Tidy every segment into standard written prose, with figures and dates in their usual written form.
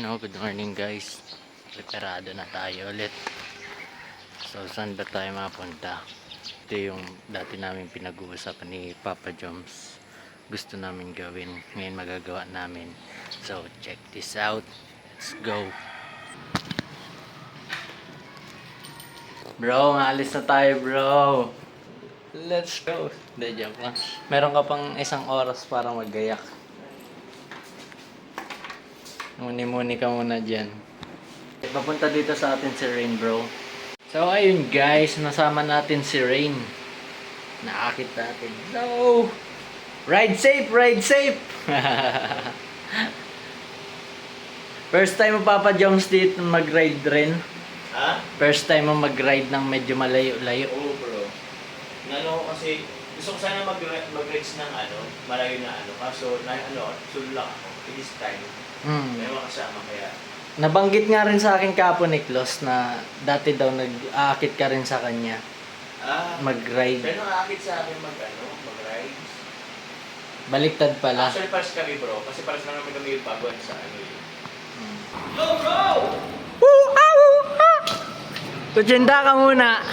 Good morning guys. Preparado na tayo ulit. So saan ba tayo mapunta? Ito yung dati namin pinag-uusapan ni Papa Joms. Gusto namin gawin. Ngayon magagawa namin. So check this out. Let's go. Bro, maalis na tayo bro. Let's go. Hindi, joke lang. Meron ka pang isang oras para maggayak. Muni-muni ka muna dyan. Papunta dito sa atin si Rain bro. So ayun guys, nasama natin si Rain. Naakit natin. So, ride safe, ride safe! First time mo Papa Jones dito mag-ride rin? Ha? First time mo mag-ride ng medyo malayo-layo? Oo bro. Kasi gusto ko sana mag-rides ng malayo na kaso sulak ako. This time, may mga kasama kaya. Nabanggit nga rin sa akin kapo ni Klos na dati daw nag-aakit ka rin sa kanya. Mag-ride. Pero nakaakit sa akin mag-rides. Baliktad pala. Actually, pares kami bro. Kasi pares lang naman kami yung baguan sa yun. Go bro! Kutsinta ka muna.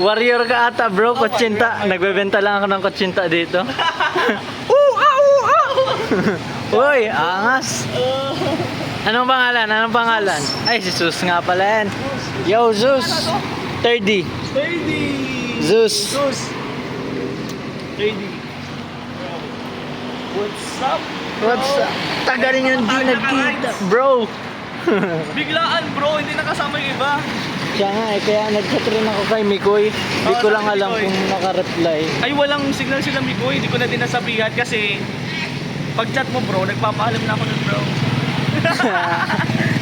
Warrior ka ata bro, kutsinta. Nagbebenta lang ako ng kutsinta dito. Uy, angas. Anong pangalan? Anong pangalan? Ay, si Zeus nga pala yan. Yo, Zeus. 30. 30! Zeus. 30. What's up? What's up? Taga rin yung di nagkita, bro. Biglaan bro, hindi nakasama yung iba. Siya nga eh, kaya nag-chat rin ako kay Mikoy. Hindi ko lang alam kung nakareply. Ay, walang signal sila Mikoy, hindi ko na din nasabihan kasi pag chat mo bro, nagpapaalam na ako nun bro.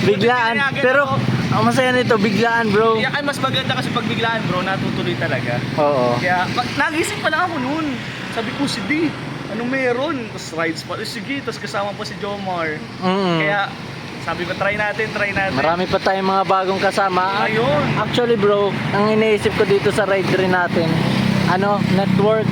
Biglaan. Pero ang masaya nito, biglaan bro. Kaya ay mas maganda kasi pag biglaan bro, natutuloy talaga. Oo. Kaya nagising pa lang ako nun. Sabi ko, si D, anong meron? Tapos rides pa. Sige, tapos kasama pa si Jomar. Kaya sabi ko, try natin. Marami pa tayong mga bagong kasama. Ayun. Actually bro, ang iniisip ko dito sa ride rin natin, network.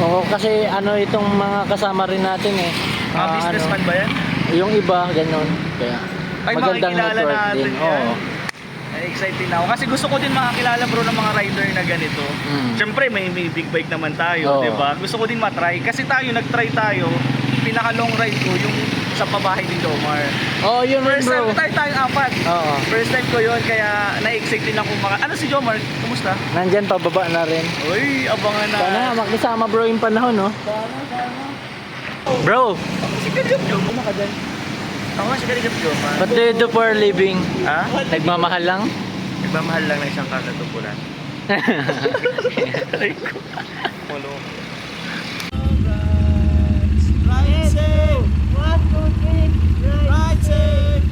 Oo, kasi itong mga kasama rin natin eh. Businessman ba yan? Yung iba, ganun. Kaya Ay, magandang makikilala network natin din. yan. Oo. Ay, excited na ako. Kasi gusto ko din makakilala bro ng mga rider na ganito. Siyempre, may big bike naman tayo, Oo. di ba? Gusto ko din matry. Kasi nag-try tayo. Pinaka long ride ko, yung sa pabahay ni Jomar. Oh, yun rin First bro. time tayong apat. Oo. First time ko yun, kaya na-excite din ako Ano si Jomar? Kumusta? Nandyan, pababa na rin. Uy, abangan na. Sana nga, makisama bro yung panahon, no? Bro, Si Kalingap Jomar. Ano ka dyan? Ako nga si Kalingap Jomar. what do you do for a living? Ha? Nagmamahal lang? Nagmamahal lang ng isang kakatupulan. Aray ko. Malo. Ride safe! 1, 2, 3, ride safe!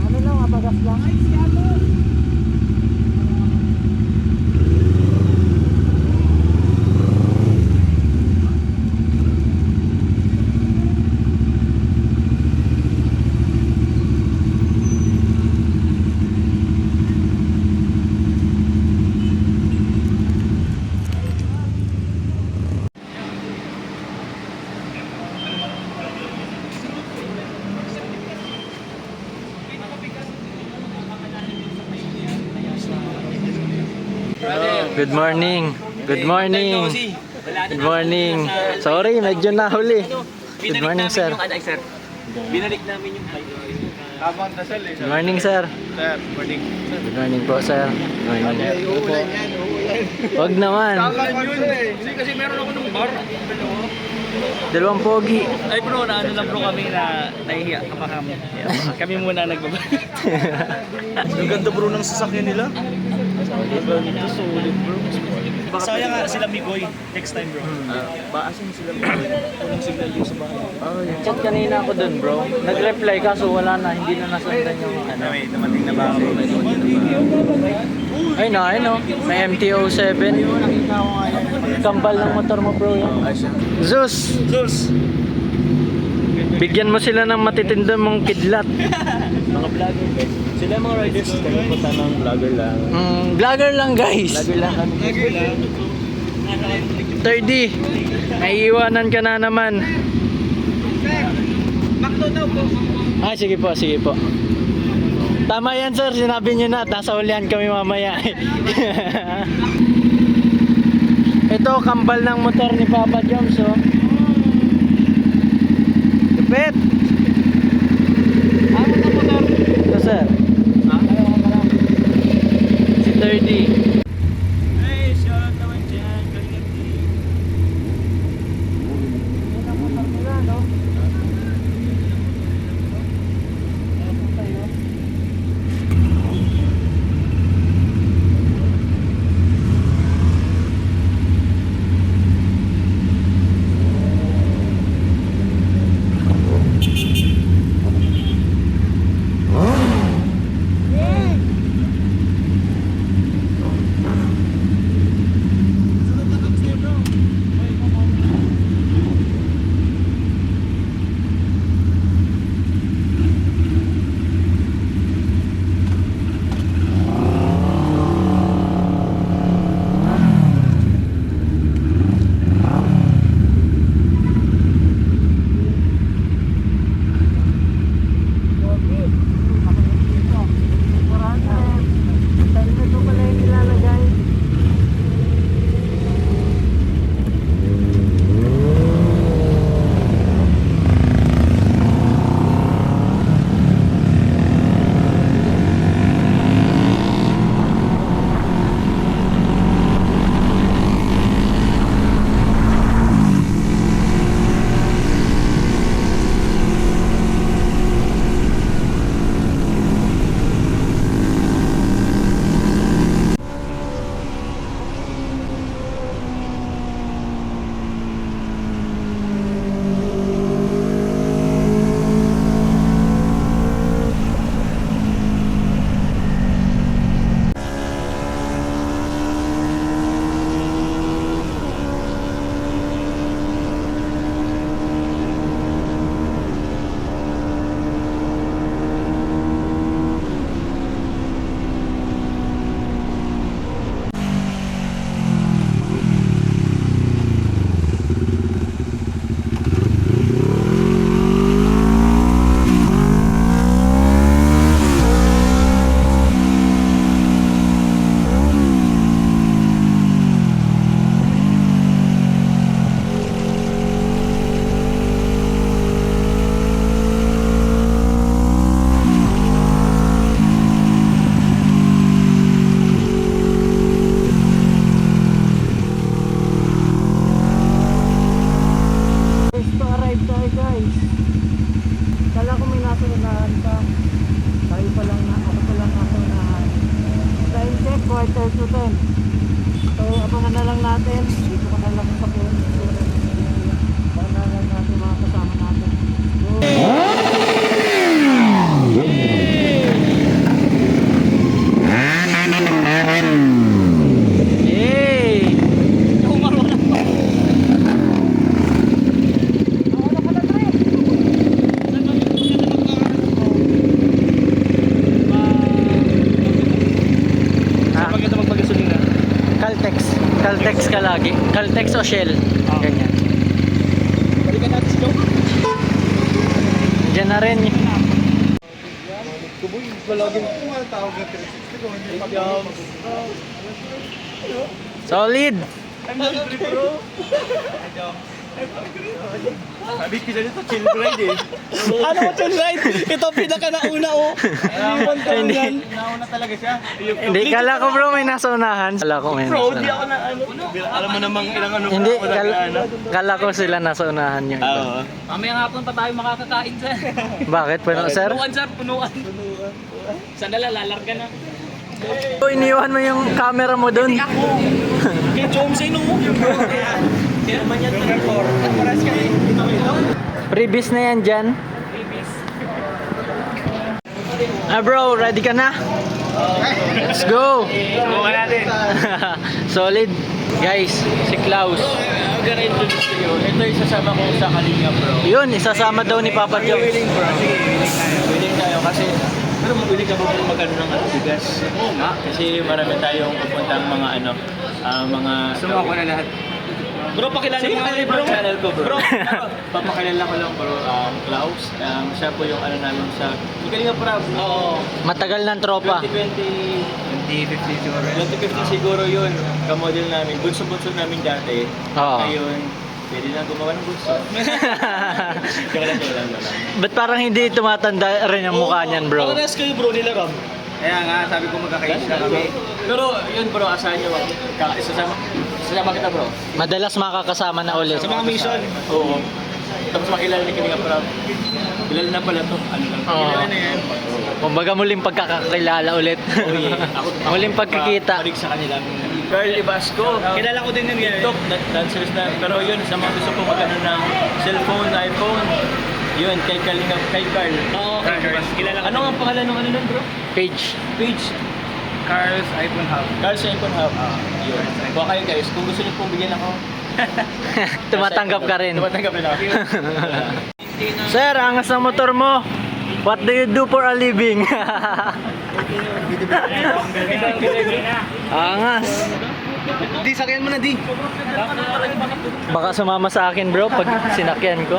Ano lang, mabagas lang. Good morning. Good morning. Good morning. Sorry, medyo nahuli. Good morning, sir. Binalik namin yung bike. Tamang dasal eh. Good morning, sir. Sir, morning. Good morning po, sir. Good morning. Wag naman. Tamang yun eh. Hindi kasi meron ako ng bar. Dalawang pogi. Ay bro, na lang bro kami na nahihiya ka pa kami. Kami muna nagbabayad. Ang ganda bro ng sasakyan nila. Ang ganda, solid bro. baka Sayang nga sila Migoy. Next time bro. baasin sila. Walang signal yung sa bahay. Oh, yung chat kanina ako dun bro. Nag-reply kaso wala na, hindi na nasundan yung ano. May dumating na ba ako? Ay no. May MTO7. Nakita ko nga yan. Kambal ng motor mo bro. Zeus! Sus! Bigyan mo sila ng matitindang mong kidlat. Mga vlogger guys. Sila yung mga riders. Kami punta ng vlogger lang. Vlogger lang guys. Vlogger lang kami. Lagi lang. 30. Naiiwanan ka na naman. Makto daw po. Ah, sige po. Tama yan sir, sinabi niyo na, nasa ulian kami mamaya. Ito, kambal ng motor ni Papa Joms, oh. Lupit! Ano na motor? Ito sir. Si 30. Hey, shout out naman dyan. Galingan din. Yan ang motor nila, no? quarter to 10. So abangan na lang natin. Dito ka na lang sa phone. Abangan na lang natin mga kasama natin. Yay! Caltex ka lagi. Caltex o Shell. Ganyan. Balikan natin si Joe. Diyan na rin. Kuboy, balagin. Tawag na 360 ko. Hindi pag-jams. Solid! I'm hungry bro. Sabi ko dito, chill ride eh. Ano mo chill ride? Ito pinaka nauna oh. Iwan ka lang yan. Nauna talaga siya. Hindi, kala ko bro may nasa unahan. Kala ko may Bro, nasa di ako unahan. na ano. Alam mo namang ilang ano. Hindi, ako nag-ano. kala ko sila nasa unahan yung iba. Oo. Mamaya nga po pa tayo makakakain sir. Bakit? Puno sir? Punuan sir, punuan. Sandala, lalarga na. So, iniwan mo yung camera mo dun. Ako. Kay Chomsay no. Kaya naman yan. Paras kayo. Ito. Previous na yan dyan. Ah bro, ready ka na? Let's go! Subukan natin. Solid. Guys, si Klaus. I'm gonna introduce to you. Ito yung sasama ko sa Kalinga bro. Yun, isasama daw ni Papa Are you Joms. willing bro? Sige, willing tayo kasi pero willing ka ba kung magano ng bigas? Oo nga. Kasi marami tayong pupuntang mga mga... Sumuko na lahat. Bro, pakilala Sige, mo nga bro. bro. Channel ko bro. Bro, Papakilala ko lang bro, Klaus. Siya po yung namin sa... Yung Kalinga Prab. Oo. Matagal ng tropa. 2050 siguro. 2015 siguro yun. Kamodel namin. Bunso-bunso namin dati. Oo. Ngayon, pwede na gumawa ng bunso. Joke lang. Ba't parang hindi tumatanda rin ang mukha niyan bro? Parehas kayo bro nila Rob. Kaya nga, sabi ko magkakainis na kami. Pero yun bro, asahan nyo. Sasama kita bro. Madalas makakasama na ulit. Sa mga mission. Oo. Tapos makilala ni Kalinga Prab. Kilala na pala to. Ano lang. Oo. Kilala na yan. Kumbaga muling pagkakakilala ulit. Oh yeah. Muling pagkikita. Balik sa kanila. Carl Ibasco. Kilala ko din yun yan. TikTok, dancers na. Pero yun, sa mga gusto ko magano ng cellphone, iPhone. Yun, kay Carl. Oo, kilala ko. Ano ang pangalan ng ano nun bro? Page. Page. Carl's iPhone Hub. Carl's iPhone Hub. Yun. Kuha kayo guys, kung gusto niyo pong bigyan ako. Tumatanggap ka rin. Tumatanggap rin ako. Sir, angas ng motor mo. What do you do for a living? Angas. Di, sakyan mo na di. Baka sumama sa akin bro pag sinakyan ko.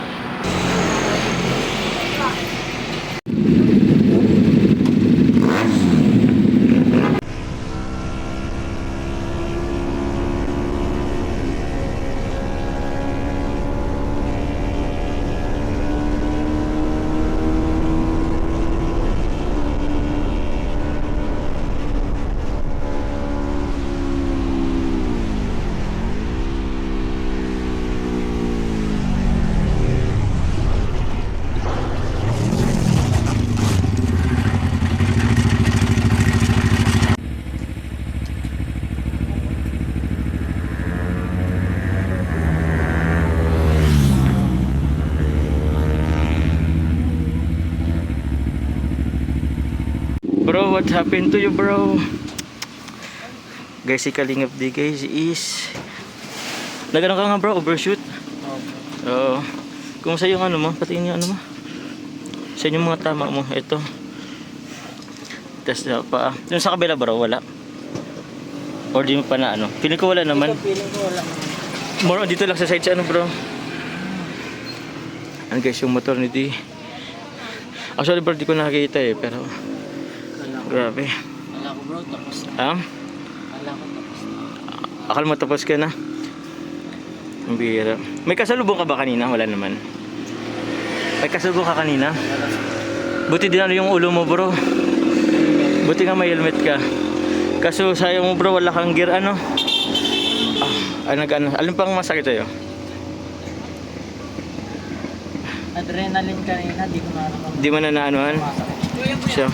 Bro, what happened to you bro? Guys, si Kalingap D guys is nagano ka nga bro, overshoot. Oo. Kung sa yung ano mo, pati yung ano mo. Sa yung mga tama mo, ito. Tapos pa. Yung sa kabila bro, wala. Or di mo pa na ano. Feeling ko wala naman. Feeling ko wala. More on dito lang sa side sa ano bro. Ano guys, yung motor ni D. Actually bro, di ko nakikita eh, pero grabe. Wala ko bro, tapos na. Ha? Wala ko tapos na. Akala mo tapos ka na? Ang bihira. May kasalubong ka ba kanina? Wala naman. May kasalubong ka kanina? Buti din ano yung ulo mo bro. Buti nga may helmet ka. Kaso sayang mo bro, wala kang gear ano. Alin pang masakit sa'yo? Adrenaline kanina, di ko na naman. Di mo na naanuhan? Siya.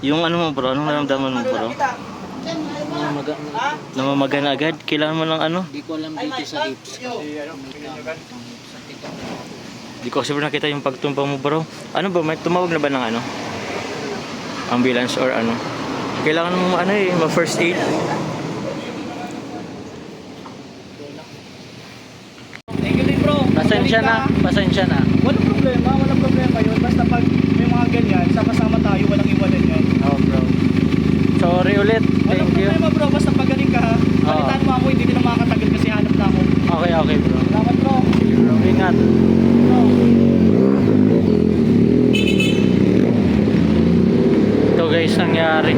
Yung ano mo bro, anong naramdaman mo bro? Namamaga na agad? Kailangan mo ng ano? Di ko alam dito sa hips. Di ko kasi bro nakita yung pagtumpa mo bro. Ano ba, may tumawag na ba ng ano? Ambulance or ano? Kailangan mo ano eh, ma-first aid. Thank you din bro. Pasensya na, pasensya na. Walang problema yun. Basta pag may mga ganyan, sama-sama tayo, walang iwanan yan. Oh bro. Sorry ulit. Walang Thank you. problema bro, basta pagaling ka ha. Balitaan mo ako, hindi din na makakatagal kasi hanap na ako. Okay, okay bro. Salamat bro. Bro, ingat. Bro. Ito guys, nangyari.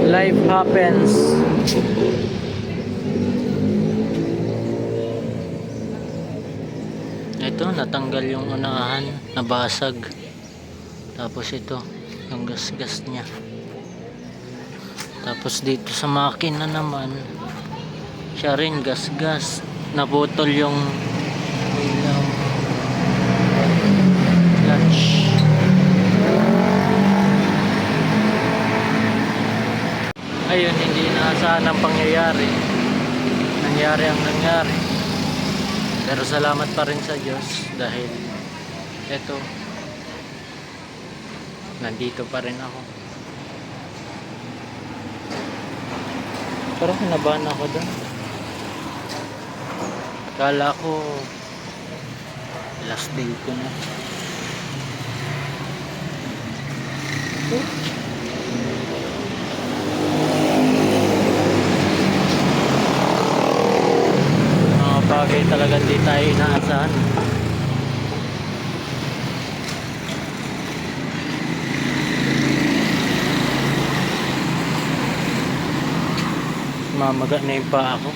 Life happens. Ito, natanggal yung unahan, nabasag. Tapos ito, yung gas-gas niya. Tapos dito sa makina naman, siya rin gas-gas. Naputol yung ilaw. Ayun, hindi inaasahan ang pangyayari. Nangyari ang nangyari. Pero salamat pa rin sa Diyos dahil eto, nandito pa rin ako. Pero kinabahan ako doon. Kala ko last day ko na. Mga bagay talaga di tayo inaasahan. Mamaga na yung paa ako.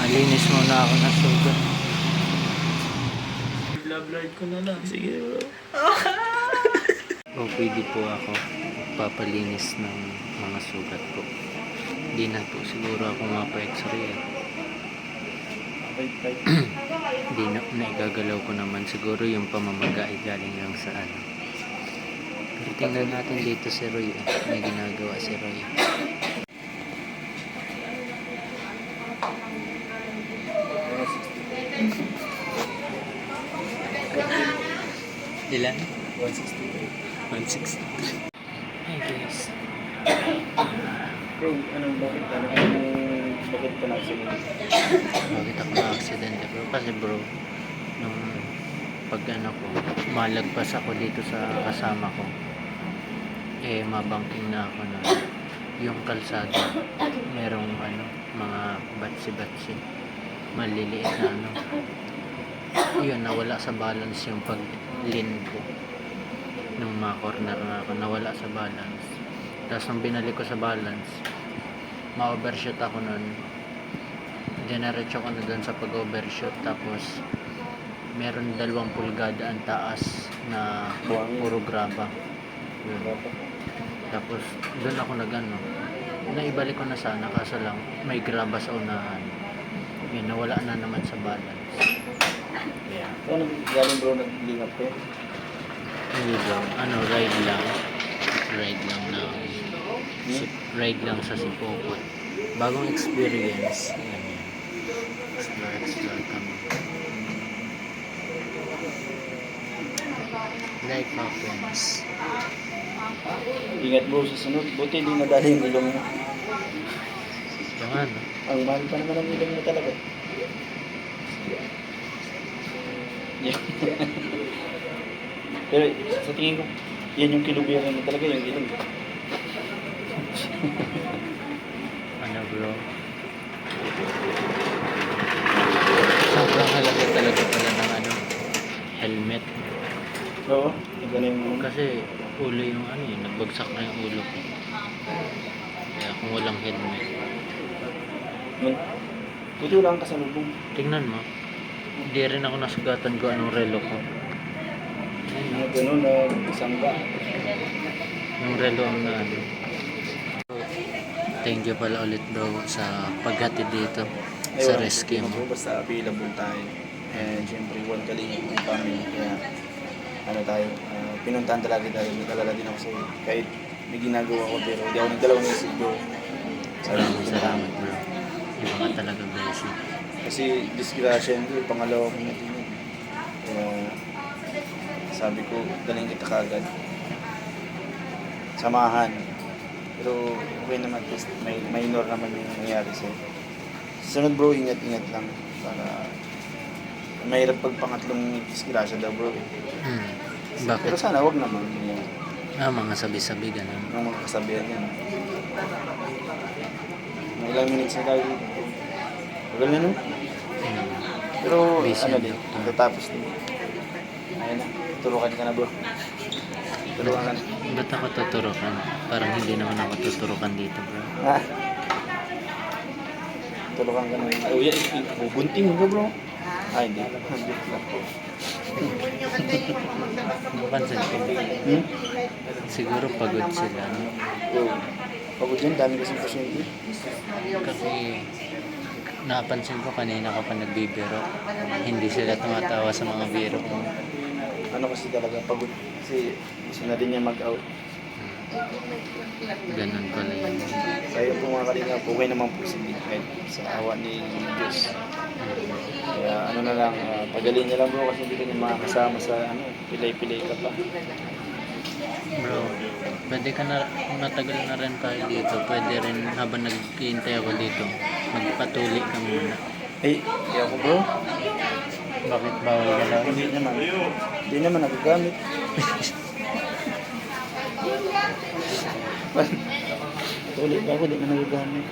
Malinis muna ako na sugat. Love life ko na lang. Sige bro. O pwede po ako papalinis ng mga sugat ko. Hindi na po siguro ako mapa-x-ray. Hindi na, naigagalaw ko naman. Siguro yung pamamaga ay galing lang sa ano. Pero tingnan natin dito si Roy. May ginagawa si Roy. Ilan? 163. 160. Hey guys. Bro, bakit ka na-accident? Bakit ako na-accident bro? Kasi bro, nung pag ano ko, malagpas ako dito sa kasama ko, eh mabangking na ako na yung kalsada, merong ano, mga batsi-batsi, maliliit na ano. Yun, nawala sa balance yung pag-lean ko. Nung ma-corner na ako, nawala sa balance. Tapos nung binalik ko sa balance, ma-overshoot ako nun. Dinerecho ko na dun sa pag-overshoot. Tapos meron 2 pulgada ang taas na puro graba. Yun. Tapos dun ako nagano, naibalik ko na sana, kaso lang may graba sa unahan. Yun, nawala na naman sa balance. Yeah. Ano galing bro, nag-lingap ko? Hindi bro, ano, ride lang na ride lang sa Sipokot. Bagong experience. Ganyan. Explore kami. Life happens. Ingat bro sa sunod. Buti hindi nadali yung ilong mo. Yung ano, Ang mahal pa naman ang ilong mo talaga. Yeah. Pero sa tingin ko, yan yung kilubiran mo talaga, yung ilong. ano bro. Sobrang halaga talaga pala ng ano, helmet. Oo, ganun yung Kasi ulo yung ano eh, nagbagsak na yung ulo ko. Kaya kung walang helmet, buti wala kang kasalubong. tingnan mo, hindi rin ako nasugatan ko anong relo ko. Mga ganun na isang ba. Yung relo ang na ano. Thank you pala ulit bro sa paghatid dito sa rescue mo. Basta available tayo. And syempre, one kalinga ng family. Kaya ano tayo, pinuntahan talaga tayo. Nag-alala din ako sa'yo. Kahit may ginagawa ko pero hindi ako nagdalawang isip bro. Maraming salamat bro. Iba ka talaga blessing. Kasi disgrasya yun, pangalawa ko na din yun. Kaya sabi ko, daling kita kagad. Samahan. Pero okay naman, at least may minor naman yung nangyari sa'yo. Sunod bro, ingat-ingat lang. Para mahirap pag pangatlong disgrasya daw bro. Bakit? Pero sana wag naman yung Mga sabi-sabi ganun. mga kasabihan yan. Mga ilang minutes na tayo dito. Tagal na nun. Pero Busy ano ang din, doktor. tatapos din. Ayun na, turukan ka na bro. Turukan ka na. Ba't ako tuturukan? Parang hindi naman ako tuturukan dito bro. Ha? Turukan ka na. Oh, yan, bubunting ka bro. Ay, hindi. Mapansin ko. Siguro pagod sila. No? So, pagod yan, dami kasing pasyente. Kasi napansin ko kanina ka pa nagbibiro. Hindi sila tumatawa sa mga biro ko. Ano kasi talaga, pagod. Kasi gusto na din niya mag-out. Ganun pala yun. Kaya po mga kalinga, okay naman po si Big sa awa ni Diyos. Kaya ano na lang, pagaling na lang bro kasi hindi ka niya makakasama sa pilay-pilay ka pa. Bro, pwede ka na, matagal na rin tayo dito. Pwede rin habang naghihintay ako dito, magpatuli ka muna. Eh, kaya ako bro, Bakit bawal ka daw? hindi naman nagagamit. Tuloy pa ako, di na nagagamit.